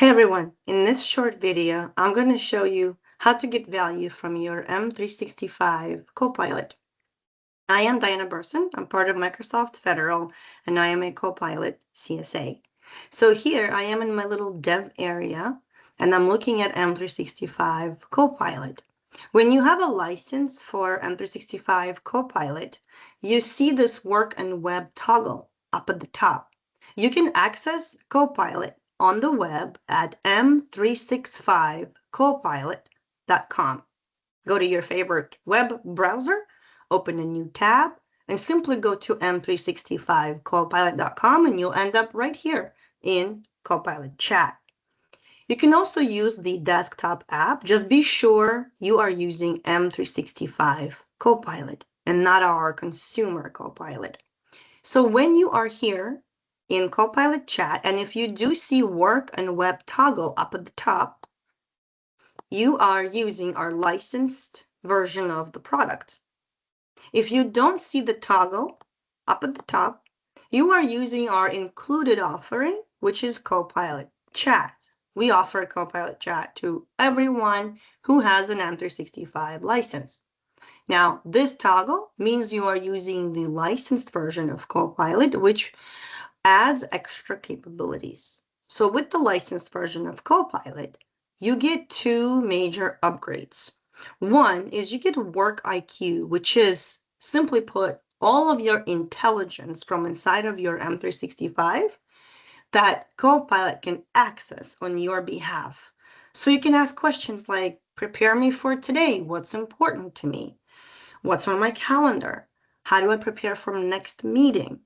Hey everyone, in this short video, I'm going to show you how to get value from your M365 Copilot. I am Diana Burson. I'm part of Microsoft Federal, and I am a Copilot CSA. So here I am in my little dev area, and I'm looking at M365 Copilot. When you have a license for M365 Copilot, you see this work and web toggle up at the top. You can access Copilot on the web at M365Copilot.com. Go to your favorite web browser, open a new tab, and simply go to M365Copilot.com, and you'll end up right here in Copilot Chat. You can also use the desktop app. Just be sure you are using M365 Copilot and not our consumer Copilot. So when you are here in Copilot Chat, and if you do see work and web toggle up at the top, you are using our licensed version of the product. If you don't see the toggle up at the top, you are using our included offering, which is Copilot Chat. We offer Copilot Chat to everyone who has an M365 license. Now, this toggle means you are using the licensed version of Copilot, which adds extra capabilities. So with the licensed version of Copilot, you get two major upgrades. One is you get Work IQ, which is, simply put, all of your intelligence from inside of your M365 that Copilot can access on your behalf. So you can ask questions like, prepare me for today. What's important to me? What's on my calendar? How do I prepare for next meeting?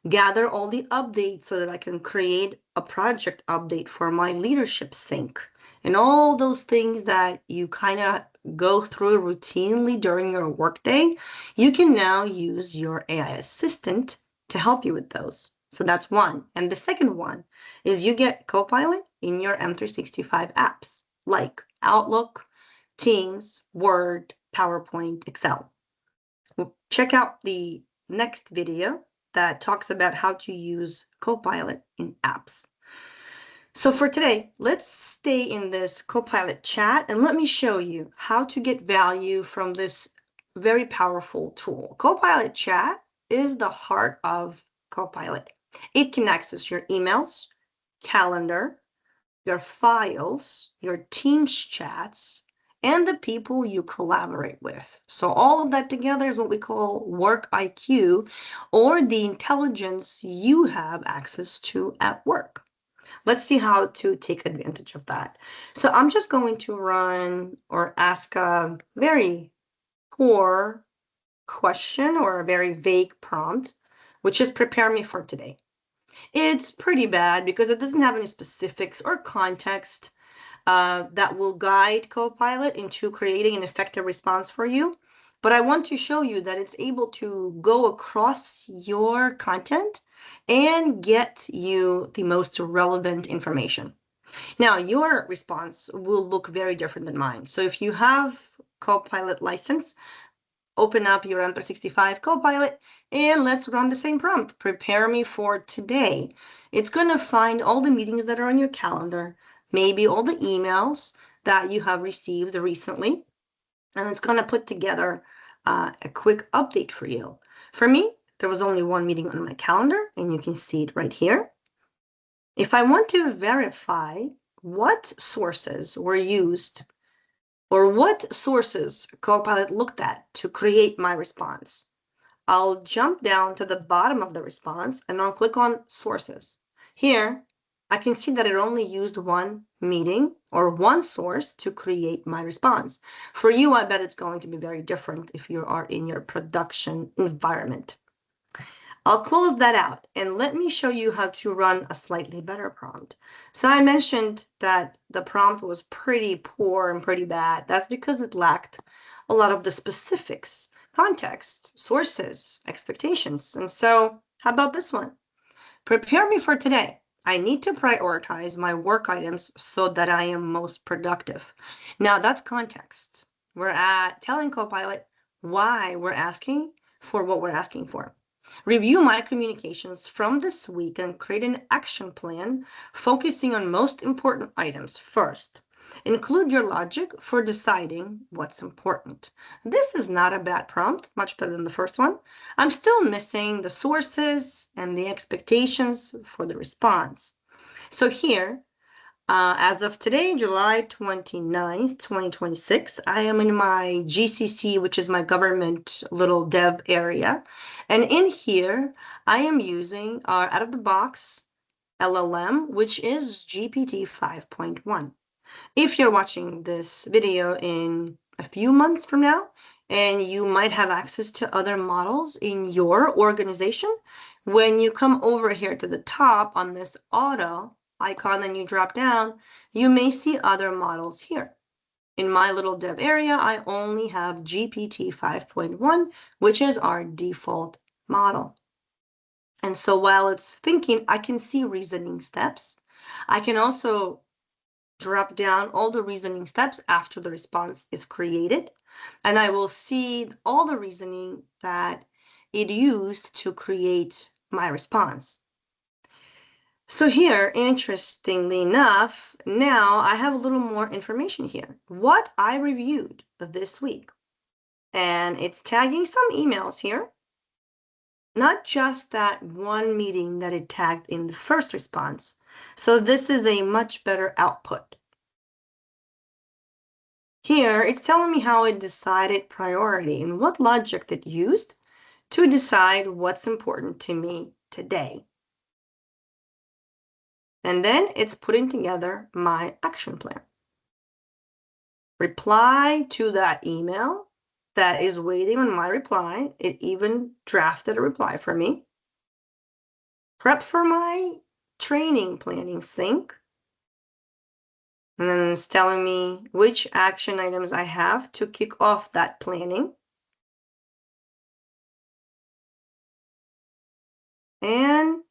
Gather all the updates so that I can create a project update for my leadership sync, and all those things that you kind of go through routinely during your workday. You can now use your AI assistant to help you with those. So that's one. And the second one is you get Copilot in your M365 apps like Outlook, Teams, Word, PowerPoint, Excel. Check out the next video that talks about how to use Copilot in apps. So for today, let's stay in this Copilot chat and let me show you how to get value from this very powerful tool. Copilot chat is the heart of Copilot. It can access your emails, calendar, your files, your Teams chats, and the people you collaborate with. So all of that together is what we call work IQ, or the intelligence you have access to at work. Let's see how to take advantage of that. So I'm just going to run or ask a very poor question or a very vague prompt, which is prepare me for today. It's pretty bad because it doesn't have any specifics or context that will guide Copilot into creating an effective response for you. But I want to show you that it's able to go across your content and get you the most relevant information. Now, your response will look very different than mine. So if you have Copilot license, open up your M365 Copilot and let's run the same prompt. Prepare me for today. It's going to find all the meetings that are on your calendar, maybe all the emails that you have received recently, and it's going to put together a quick update for you. For me, there was only one meeting on my calendar, and you can see it right here. If I want to verify what sources were used or what sources Copilot looked at to create my response, I'll jump down to the bottom of the response and I'll click on sources. Here, I can see that it only used one meeting or one source to create my response. For you, I bet it's going to be very different if you are in your production environment. I'll close that out and let me show you how to run a slightly better prompt. So I mentioned that the prompt was pretty poor and pretty bad. That's because it lacked a lot of the specifics, context, sources, expectations. And so how about this one? Prepare me for today. I need to prioritize my work items so that I am most productive. Now that's context. We're telling Copilot why we're asking for what we're asking for. Review my communications from this week and create an action plan focusing on most important items first. Include your logic for deciding what's important. This is not a bad prompt, much better than the first one. I'm still missing the sources and the expectations for the response. So here, as of today, July 29th, 2026, I am in my GCC, which is my government little dev area. And in here, I am using our out-of-the-box LLM, which is GPT 5.1. If you're watching this video in a few months from now, and you might have access to other models in your organization, when you come over here to the top on this auto icon and you drop down, you may see other models here. In my little dev area, I only have GPT 5.1, which is our default model. And so while it's thinking, I can see reasoning steps. I can also drop down all the reasoning steps after the response is created, and I will see all the reasoning that it used to create my response. So here, interestingly enough, now I have a little more information here. What I reviewed this week. And it's tagging some emails here. Not just that one meeting that it tagged in the first response. So this is a much better output. Here, it's telling me how it decided priority and what logic it used to decide what's important to me today. And then it's putting together my action plan. Reply to that email that is waiting on my reply. It even drafted a reply for me. Prep for my training planning sync. And then it's telling me which action items I have to kick off that planning. And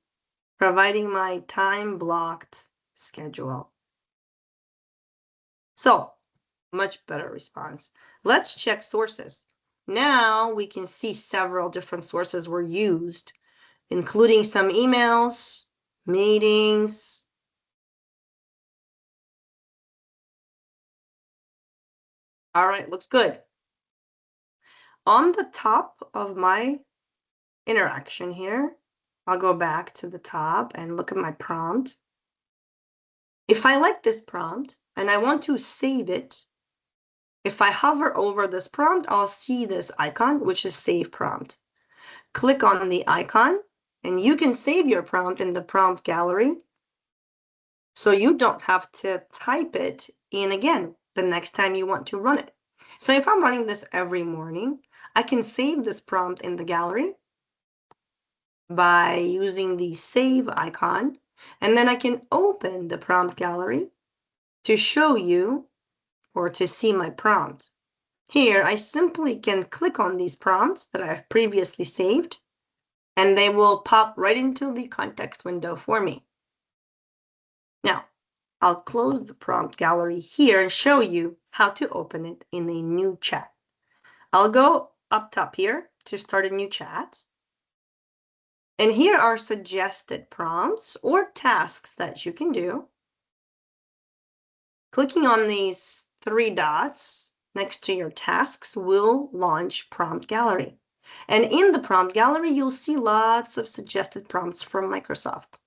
providing my time-blocked schedule. So, much better response. Let's check sources. Now we can see several different sources were used, including some emails, meetings. All right, looks good. On the top of my interaction here, I'll go back to the top and look at my prompt. If I like this prompt and I want to save it, if I hover over this prompt, I'll see this icon, which is Save Prompt. Click on the icon, and you can save your prompt in the prompt gallery, so you don't have to type it in again the next time you want to run it. So if I'm running this every morning, I can save this prompt in the gallery by using the save icon, and then I can open the prompt gallery to show you or to see my prompt. Here, I simply can click on these prompts that I've previously saved, and they will pop right into the context window for me. Now, I'll close the prompt gallery here and show you how to open it in a new chat. I'll go up top here to start a new chat. And here are suggested prompts or tasks that you can do. Clicking on these three dots next to your tasks will launch Prompt Gallery. And in the Prompt Gallery, you'll see lots of suggested prompts from Microsoft.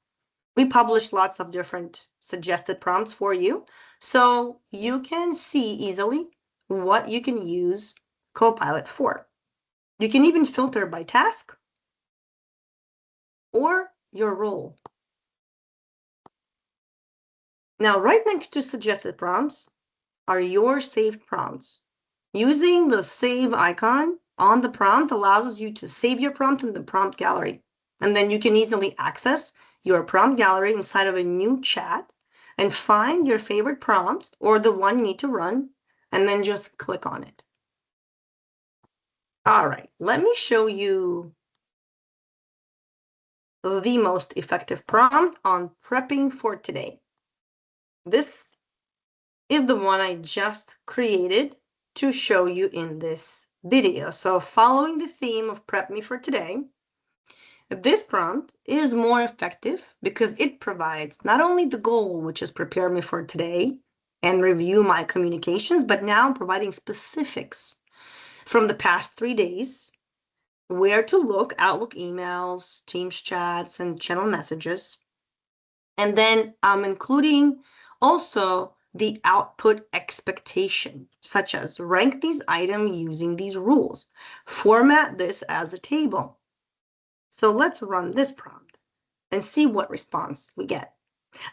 We publish lots of different suggested prompts for you, so you can see easily what you can use Copilot for. You can even filter by task or your role. Now, right next to suggested prompts are your saved prompts. Using the save icon on the prompt allows you to save your prompt in the prompt gallery. And then you can easily access your prompt gallery inside of a new chat and find your favorite prompt or the one you need to run, and then just click on it. All right, let me show you the most effective prompt on prepping for today. This is the one I just created to show you in this video. So following the theme of Prep Me for Today, This prompt is more effective because it provides not only the goal, which is prepare me for today and review my communications, but now providing specifics from the past 3 days, where to look, Outlook emails, Teams chats, and channel messages. And then I'm including also the output expectation, such as rank these items using these rules, format this as a table. So let's run this prompt and see what response we get.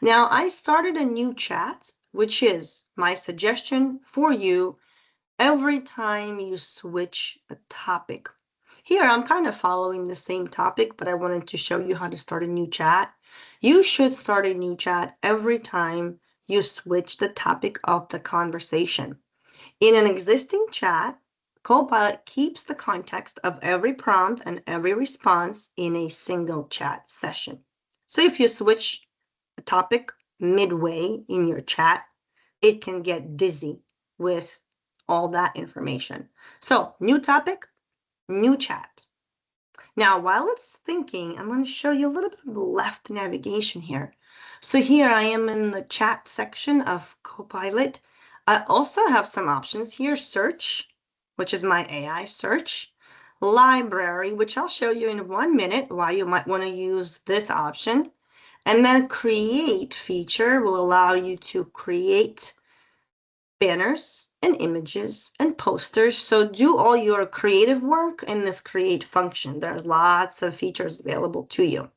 Now, I started a new chat, which is my suggestion for you every time you switch a topic. Here, I'm kind of following the same topic, but I wanted to show you how to start a new chat. You should start a new chat every time you switch the topic of the conversation. In an existing chat, Copilot keeps the context of every prompt and every response in a single chat session. So if you switch a topic midway in your chat, it can get dizzy with all that information. So new topic, new chat. Now, while it's thinking, I'm going to show you a little bit of the left navigation here. So here I am in the chat section of Copilot. I also have some options here, search, which is my AI search, library, which I'll show you in 1 minute why you might want to use this option. And then create feature will allow you to create banners and images and posters. So do all your creative work in this create function. There's lots of features available to you.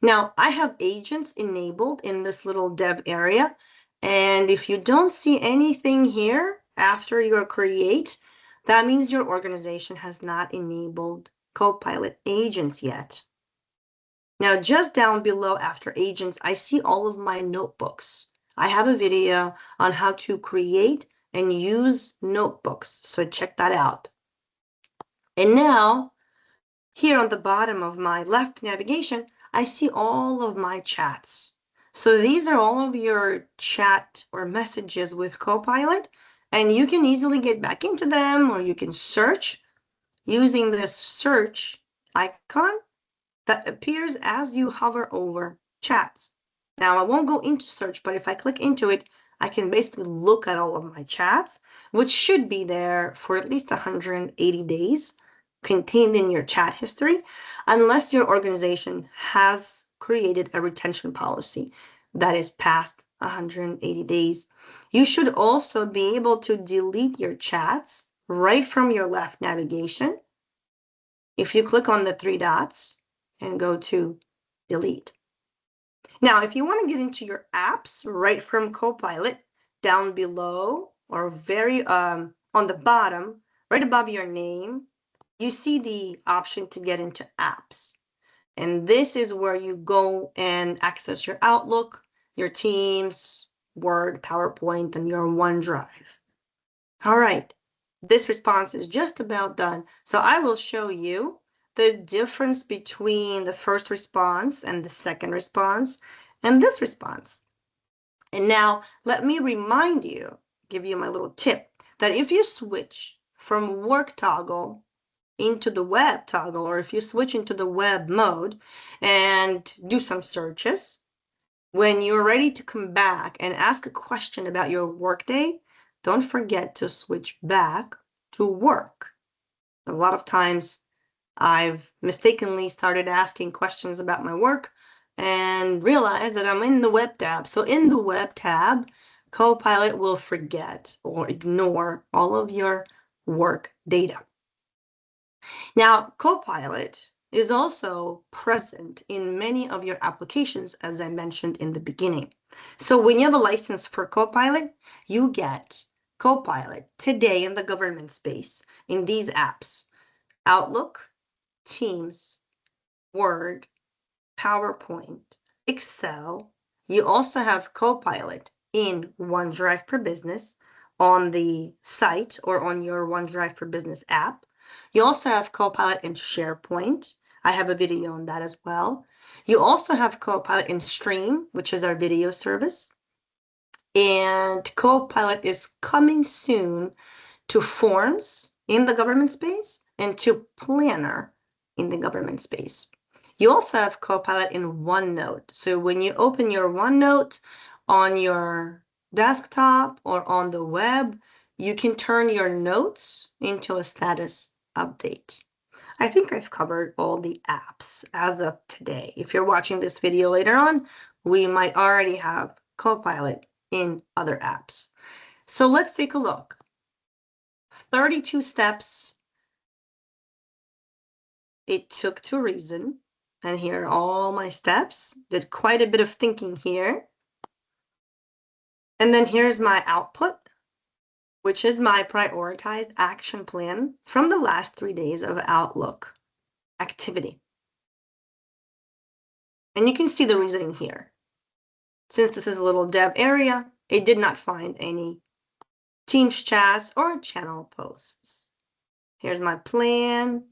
Now, I have agents enabled in this little dev area. And if you don't see anything here after your create, that means your organization has not enabled Copilot agents yet. Now, just down below after agents, I see all of my notebooks. I have a video on how to create and use notebooks, so check that out. And now, here on the bottom of my left navigation, I see all of my chats. So these are all of your chat or messages with Copilot, and you can easily get back into them, or you can search using this search icon that appears as you hover over chats. Now, I won't go into search, but if I click into it, I can basically look at all of my chats, which should be there for at least 180 days, contained in your chat history, unless your organization has created a retention policy that is past 180 days. You should also be able to delete your chats right from your left navigation. If you click on the 3 dots and go to delete. Now, if you want to get into your apps right from Copilot, down below or very on the bottom, right above your name, you see the option to get into apps. And this is where you go and access your Outlook, your Teams, Word, PowerPoint, and your OneDrive. All right, this response is just about done. So I will show you the difference between the first response and the second response and this response. And now let me remind you, give you my little tip, that if you switch from work toggle into the web toggle, or if you switch into the web mode and do some searches, when you're ready to come back and ask a question about your workday, don't forget to switch back to work. A lot of times I've mistakenly started asking questions about my work and realized that I'm in the web tab. So in the web tab, Copilot will forget or ignore all of your work data. Now, Copilot is also present in many of your applications, as I mentioned in the beginning. So when you have a license for Copilot, you get Copilot today in the government space in these apps: Outlook, Teams, Word, PowerPoint, Excel. You also have Copilot in OneDrive for Business on the site or on your OneDrive for Business app. You also have Copilot in SharePoint. I have a video on that as well. You also have Copilot in Stream, which is our video service. And Copilot is coming soon to Forms in the government space and to Planner in the government space. You also have Copilot in OneNote. So when you open your OneNote on your desktop or on the web, you can turn your notes into a status update. I think I've covered all the apps as of today. If you're watching this video later on, we might already have Copilot in other apps. So let's take a look. 32 steps it took to reason. And here are all my steps. Did quite a bit of thinking here. And then here's my output, which is my prioritized action plan from the last 3 days of Outlook activity. And you can see the reasoning here. Since this is a little dev area, it did not find any Teams chats or channel posts. Here's my plan.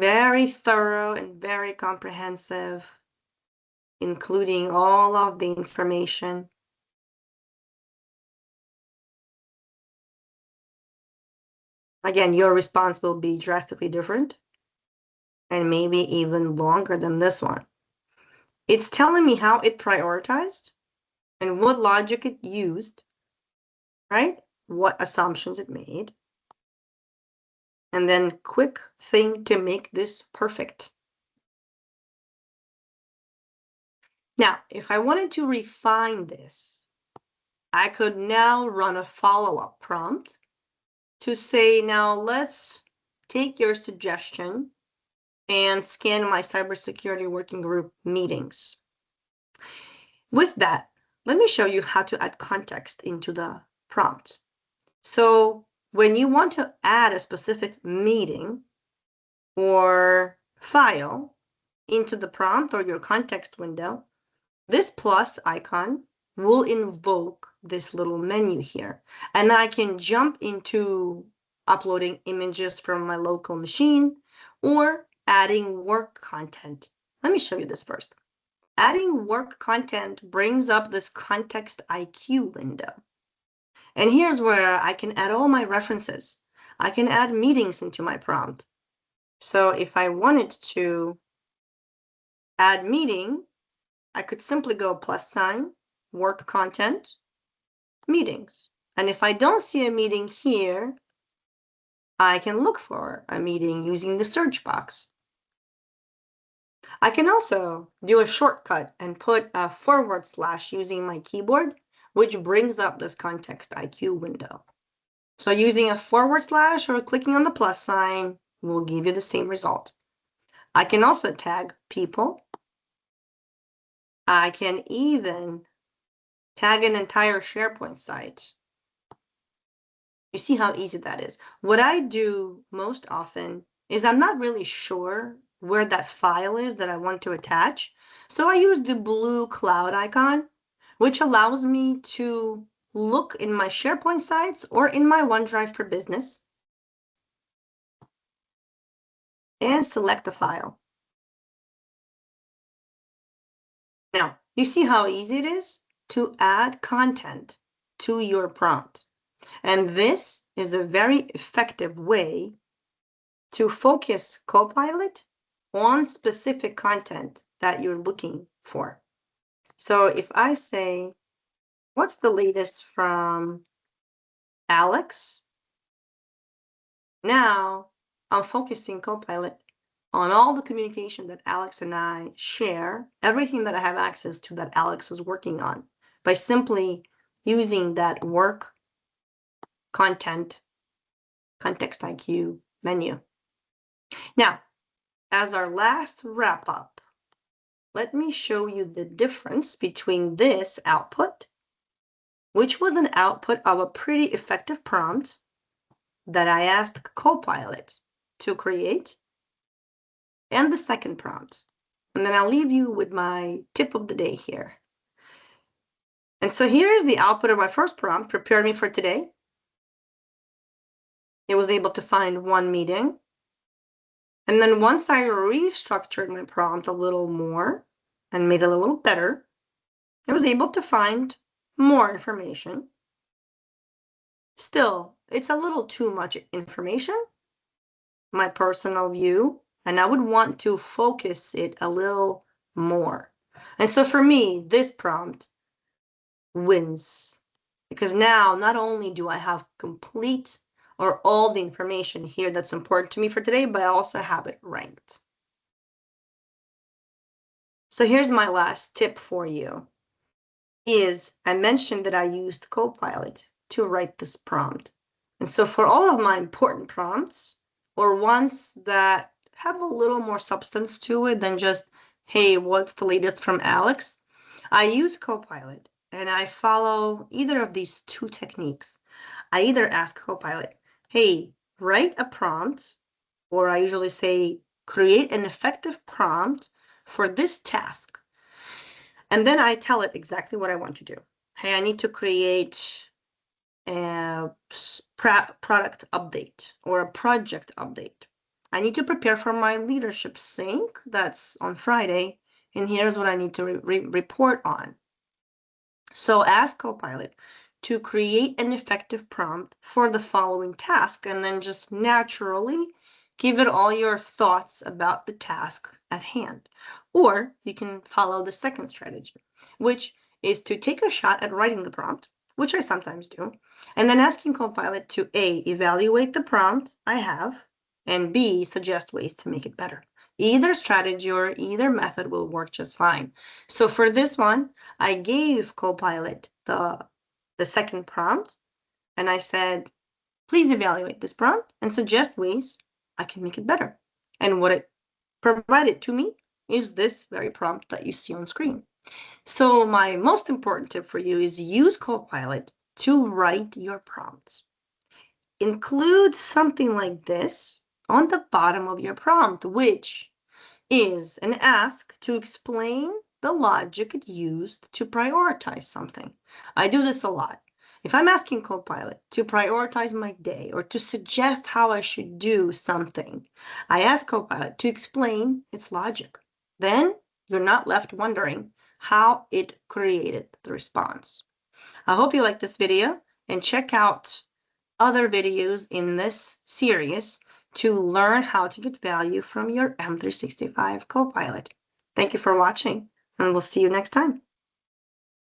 Very thorough and very comprehensive, including all of the information. Again, your response will be drastically different and maybe even longer than this one. It's telling me how it prioritized and what logic it used, right? What assumptions it made. And then quick thing to make this perfect. Now, if I wanted to refine this, I could now run a follow-up prompt to say, now let's take your suggestion and scan my cybersecurity working group meetings. With that, let me show you how to add context into the prompt. So when you want to add a specific meeting or file into the prompt or your context window, this plus icon will invoke this little menu here. And I can jump into uploading images from my local machine or adding work content. Let me show you this first. Adding work content brings up this context IQ window. And here's where I can add all my references. I can add meetings into my prompt. So if I wanted to add meeting, I could simply go +, work content, meetings. And if I don't see a meeting here, I can look for a meeting using the search box. I can also do a shortcut and put a / using my keyboard, which brings up this context IQ window. So using a / or clicking on the + will give you the same result. I can also tag people. I can even tag an entire SharePoint site. You see how easy that is. What I do most often is I'm not really sure where that file is that I want to attach. So I use the blue cloud icon, which allows me to look in my SharePoint sites or in my OneDrive for Business and select the file. Now, you see how easy it is to add content to your prompt. And this is a very effective way to focus Copilot on specific content that you're looking for. So if I say, what's the latest from Alex? Now I'm focusing Copilot on all the communication that Alex and I share, everything that I have access to that Alex is working on, by simply using that work content context IQ menu. Now, as our last wrap up, let me show you the difference between this output, which was an output of a pretty effective prompt that I asked Copilot to create, and the second prompt. And then I'll leave you with my tip of the day here. And so here's the output of my first prompt, prepare me for today. It was able to find one meeting. And then once I restructured my prompt a little more and made it a little better, I was able to find more information. Still, it's a little too much information, my personal view, and I would want to focus it a little more. And so for me, this prompt wins, because now not only do I have complete or all the information here that's important to me for today, but I also have it ranked. So here's my last tip for you. I mentioned that I used Copilot to write this prompt. And so for all of my important prompts, or ones that have a little more substance to it than just, hey, what's the latest from Alex? I use Copilot, and I follow either of these two techniques. I either ask Copilot, hey, write a prompt, or I usually say, create an effective prompt for this task. And then I tell it exactly what I want to do. Hey, I need to create a product update or a project update. I need to prepare for my leadership sync that's on Friday, and here's what I need to report on. So ask Copilot to create an effective prompt for the following task, and then just naturally give it all your thoughts about the task at hand. Or you can follow the second strategy, which is to take a shot at writing the prompt, which I sometimes do, and then asking Copilot to A, evaluate the prompt I have, and B, suggest ways to make it better. Either strategy or either method will work just fine. So for this one, I gave Copilot the second prompt, and I said, please evaluate this prompt and suggest ways I can make it better. And what it provided to me is this very prompt that you see on screen. So my most important tip for you is use Copilot to write your prompts. Include something like this on the bottom of your prompt, which is an ask to explain the logic it used to prioritize something. I do this a lot. If I'm asking Copilot to prioritize my day or to suggest how I should do something, I ask Copilot to explain its logic. Then you're not left wondering how it created the response. I hope you like this video, and check out other videos in this series to learn how to get value from your M365 Copilot. Thank you for watching, and we'll see you next time.